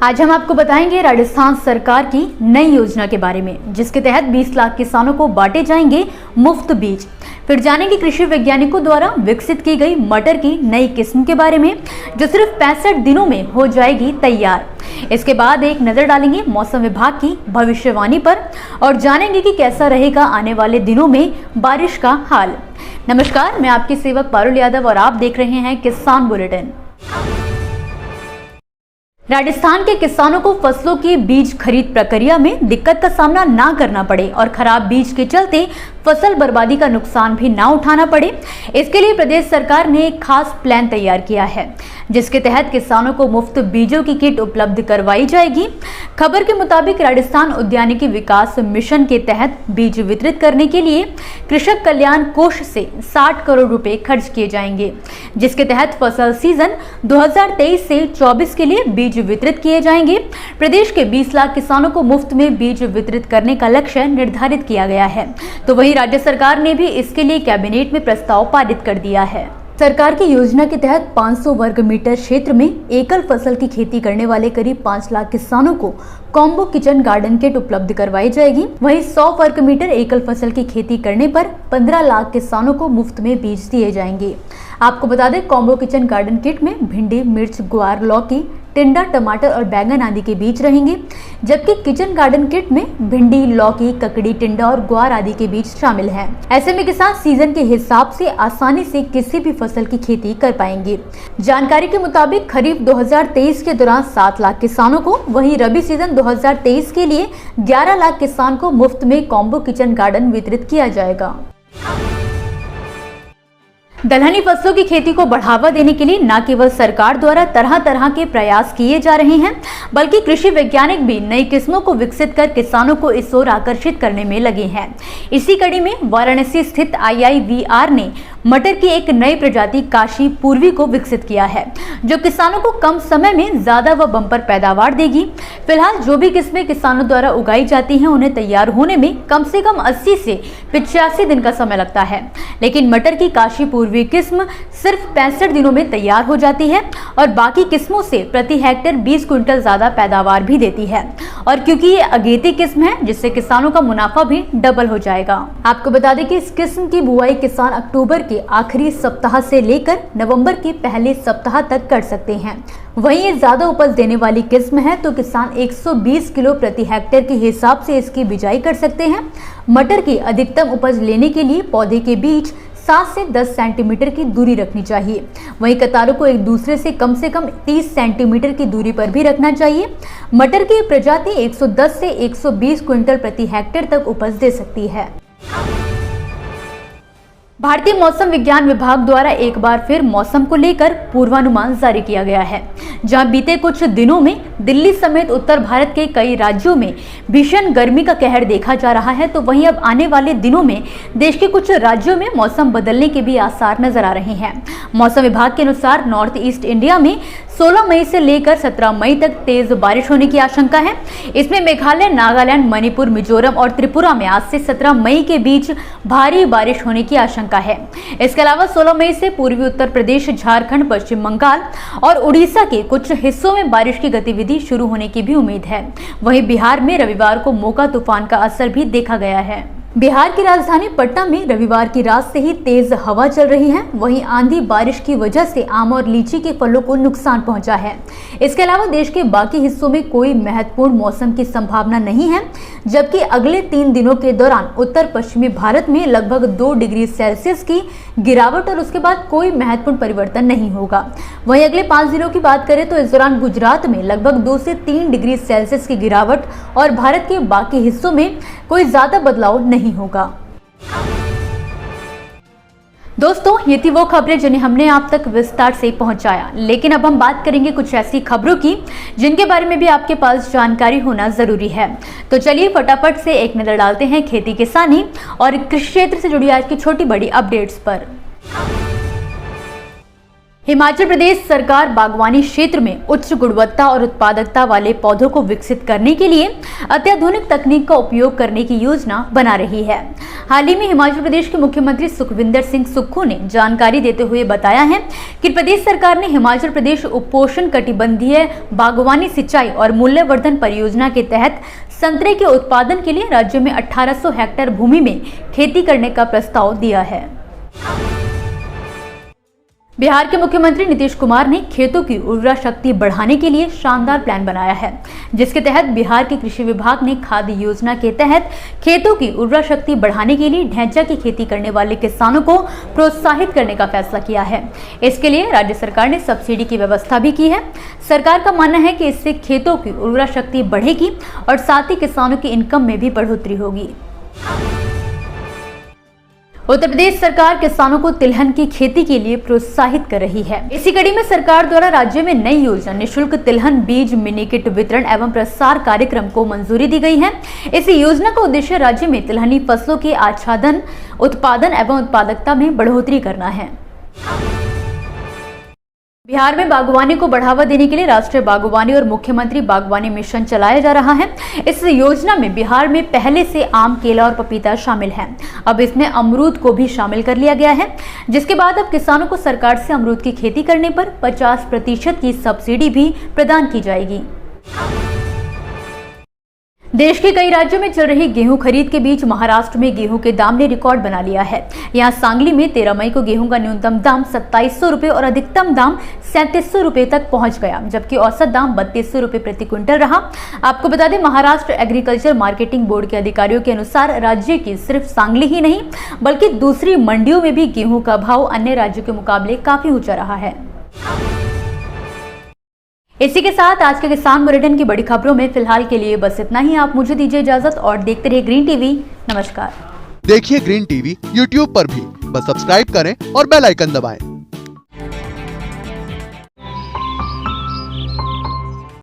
आज हम आपको बताएंगे राजस्थान सरकार की नई योजना के बारे में, जिसके तहत 20 लाख किसानों को बांटे जाएंगे मुफ्त बीज। फिर जानेंगे कृषि वैज्ञानिकों द्वारा विकसित की गई मटर की नई किस्म के बारे में, जो सिर्फ 65 दिनों में हो जाएगी तैयार। इसके बाद एक नजर डालेंगे मौसम विभाग की भविष्यवाणी पर और जानेंगे कि कैसा रहेगा आने वाले दिनों में बारिश का हाल। नमस्कार, मैं आपकी सेवक पारुल यादव और आप देख रहे हैं किसान बुलेटिन। राजस्थान के किसानों को फसलों की बीज खरीद प्रक्रिया में दिक्कत का सामना ना करना पड़े और खराब बीज के चलते फसल बर्बादी का नुकसान भी ना उठाना पड़े, इसके लिए प्रदेश सरकार ने एक खास प्लान तैयार किया है, जिसके तहत किसानों को मुफ्त बीजों की किट उपलब्ध करवाई जाएगी। खबर के मुताबिक राजस्थान उद्यानिकी विकास मिशन के तहत बीज वितरित करने के लिए कृषक कल्याण कोष से 60 करोड़ रुपए खर्च किए जाएंगे, जिसके तहत फसल सीजन 2023 से 24 के लिए बीज वितरित किए जाएंगे। प्रदेश के 20 लाख किसानों को मुफ्त में बीज वितरित करने का लक्ष्य निर्धारित किया गया है, तो वहीं राज्य सरकार ने भी इसके लिए कैबिनेट में प्रस्ताव पारित कर दिया है। सरकार की योजना के तहत 500 वर्ग मीटर क्षेत्र में एकल फसल की खेती करने वाले करीब 5 लाख किसानों को कॉम्बो किचन गार्डन किट उपलब्ध करवाई जाएगी। वहीं 100 वर्ग मीटर एकल फसल की खेती करने पर 15 लाख किसानों को मुफ्त में बीज दिए जाएंगे। आपको बता दें, कॉम्बो किचन गार्डन किट में भिंडी, मिर्च, गुआर, लौकी, टिंडा, टमाटर और बैंगन आदि के बीज रहेंगे, जबकि किचन गार्डन किट में भिंडी, लौकी, ककड़ी, टिंडा और ग्वार आदि के बीज शामिल हैं। ऐसे में किसान सीजन के हिसाब से आसानी से किसी भी फसल की खेती कर पाएंगे। जानकारी के मुताबिक खरीफ 2023 के दौरान 7 लाख किसानों को, वहीं रबी सीजन 2023 के लिए 11 लाख किसान को मुफ्त में कॉम्बो किचन गार्डन वितरित किया जाएगा। दलहनी फसलों की खेती को बढ़ावा देने के लिए न केवल सरकार द्वारा तरह तरह के प्रयास किए जा रहे हैं, बल्कि कृषि वैज्ञानिक भी नई किस्मों को विकसित कर किसानों को इस ओर आकर्षित करने में लगे हैं। इसी कड़ी में वाराणसी स्थित IIVR ने मटर की एक नई प्रजाति काशी पूर्वी को विकसित किया है, जो किसानों को कम समय में ज्यादा व बम्पर पैदावार देगी। फिलहाल जो भी किस्में किसानों द्वारा उगाई जाती हैं, उन्हें तैयार होने में कम से कम 80 से 85 दिन का समय लगता है, लेकिन मटर की काशी पूर्वी किस्म सिर्फ 65 दिनों में तैयार हो जाती है और बाकी किस्मों से प्रति हेक्टेयर 20 क्विंटल ज्यादा पैदावार भी देती है। और क्योंकि ये अगेती किस्म है, जिससे किसानों का मुनाफा भी डबल हो जाएगा। आपको बता दें कि इस किस्म की बुआई किसान अक्टूबर के आखिरी सप्ताह से लेकर नवंबर के पहले सप्ताह तक कर सकते हैं। वहीं ये ज्यादा उपज देने वाली किस्म है, तो किसान 120 किलो प्रति हेक्टेयर के हिसाब से इसकी बिजाई कर सकते हैं। मटर की अधिकतम उपज लेने के लिए पौधे के बीच 7 से 10 सेंटीमीटर की दूरी रखनी चाहिए। वहीं कतारों को एक दूसरे से कम 30 सेंटीमीटर की दूरी पर भी रखना चाहिए। मटर की प्रजाति 110 से 120 क्विंटल प्रति हेक्टेयर तक उपज दे सकती है। भारतीय मौसम विज्ञान विभाग द्वारा एक बार फिर मौसम को लेकर पूर्वानुमान जारी किया गया है, जहां बीते कुछ दिनों में दिल्ली समेत उत्तर भारत के कई राज्यों में भीषण गर्मी का कहर देखा जा रहा है, तो वहीं अब आने वाले दिनों में देश के कुछ राज्यों में मौसम बदलने के भी आसार नजर आ रहे हैं। मौसम विभाग के अनुसार नॉर्थ ईस्ट इंडिया में 16 मई से लेकर 17 मई तक तेज बारिश होने की आशंका है। इसमें मेघालय, नागालैंड, मणिपुर, मिजोरम और त्रिपुरा में आज से 17 मई के बीच भारी बारिश होने की आशंका है। इसके अलावा 16 मई से पूर्वी उत्तर प्रदेश, झारखंड, पश्चिम बंगाल और उड़ीसा के कुछ हिस्सों में बारिश की गतिविधि शुरू होने की भी उम्मीद है। वहीं बिहार में रविवार को मोका तूफान का असर भी देखा गया है। बिहार की राजधानी पटना में रविवार की रात से ही तेज हवा चल रही है। वहीं आंधी बारिश की वजह से आम और लीची के फलों को नुकसान पहुंचा है। इसके अलावा देश के बाकी हिस्सों में कोई महत्वपूर्ण मौसम की संभावना नहीं है, जबकि अगले 3 दिनों के दौरान उत्तर पश्चिमी भारत में लगभग 2 डिग्री सेल्सियस की गिरावट और उसके बाद कोई महत्वपूर्ण परिवर्तन नहीं होगा। वहीं अगले 5 दिनों की बात करें तो इस दौरान गुजरात में लगभग 2 से 3 डिग्री सेल्सियस की गिरावट और भारत के बाकी हिस्सों में कोई ज्यादा बदलाव नहीं होगा। दोस्तों, ये थी वो खबरें जिन्हें हमने आप तक विस्तार से पहुंचाया, लेकिन अब हम बात करेंगे कुछ ऐसी खबरों की जिनके बारे में भी आपके पास जानकारी होना जरूरी है। तो चलिए फटाफट से एक नजर डालते हैं खेती किसानी और कृषि क्षेत्र से जुड़ी आज की छोटी बड़ी अपडेट्स पर। हिमाचल प्रदेश सरकार बागवानी क्षेत्र में उच्च गुणवत्ता और उत्पादकता वाले पौधों को विकसित करने के लिए अत्याधुनिक तकनीक का उपयोग करने की योजना बना रही है। हाल ही में हिमाचल प्रदेश के मुख्यमंत्री सुखविंदर सिंह सुक्खू ने जानकारी देते हुए बताया है कि प्रदेश सरकार ने हिमाचल प्रदेश उपोषण कटिबंधीय बागवानी सिंचाई और मूल्यवर्धन परियोजना के तहत संतरे के उत्पादन के लिए राज्य में 1800 हेक्टेयर भूमि में खेती करने का प्रस्ताव दिया है। बिहार के मुख्यमंत्री नीतीश कुमार ने खेतों की उर्वरा शक्ति बढ़ाने के लिए शानदार प्लान बनाया है, जिसके तहत बिहार के कृषि विभाग ने खाद्य योजना के तहत खेतों की उर्वरा शक्ति बढ़ाने के लिए ढैंचा की खेती करने वाले किसानों को प्रोत्साहित करने का फैसला किया है। इसके लिए राज्य सरकार ने सब्सिडी की व्यवस्था भी की है। सरकार का मानना है कि इससे खेतों की उर्वरा शक्ति बढ़ेगी और साथ ही किसानों की इनकम में भी बढ़ोतरी होगी। उत्तर प्रदेश सरकार किसानों को तिलहन की खेती के लिए प्रोत्साहित कर रही है। इसी कड़ी में सरकार द्वारा राज्य में नई योजना निःशुल्क तिलहन बीज मिनी किट वितरण एवं प्रसार कार्यक्रम को मंजूरी दी गई है। इस योजना का उद्देश्य राज्य में तिलहनी फसलों के आच्छादन, उत्पादन एवं उत्पादकता में बढ़ोतरी करना है। बिहार में बागवानी को बढ़ावा देने के लिए राष्ट्रीय बागवानी और मुख्यमंत्री बागवानी मिशन चलाया जा रहा है। इस योजना में बिहार में पहले से आम, केला और पपीता शामिल है। अब इसमें अमरूद को भी शामिल कर लिया गया है, जिसके बाद अब किसानों को सरकार से अमरूद की खेती करने पर 50% की सब्सिडी भी प्रदान की जाएगी। देश के कई राज्यों में चल रही गेहूं खरीद के बीच महाराष्ट्र में गेहूं के दाम ने रिकॉर्ड बना लिया है। यहां सांगली में 13 मई को गेहूं का न्यूनतम दाम 2700 रुपए और अधिकतम दाम 3700 रुपए तक पहुंच गया, जबकि औसत दाम 3200 रुपए प्रति क्विंटल रहा। आपको बता दें, महाराष्ट्र एग्रीकल्चर मार्केटिंग बोर्ड के अधिकारियों के अनुसार राज्य की सिर्फ सांगली ही नहीं बल्कि दूसरी मंडियों में भी गेहूं का भाव अन्य राज्यों के मुकाबले काफी ऊंचा रहा है। इसी के साथ आज के किसान बुलेटिन की बड़ी खबरों में फिलहाल के लिए बस इतना ही। आप मुझे दीजिए इजाजत और देखते रहिए ग्रीन टीवी। नमस्कार। देखिए ग्रीन टीवी यूट्यूब पर भी, बस सब्सक्राइब करें और बेल आइकन दबाएं।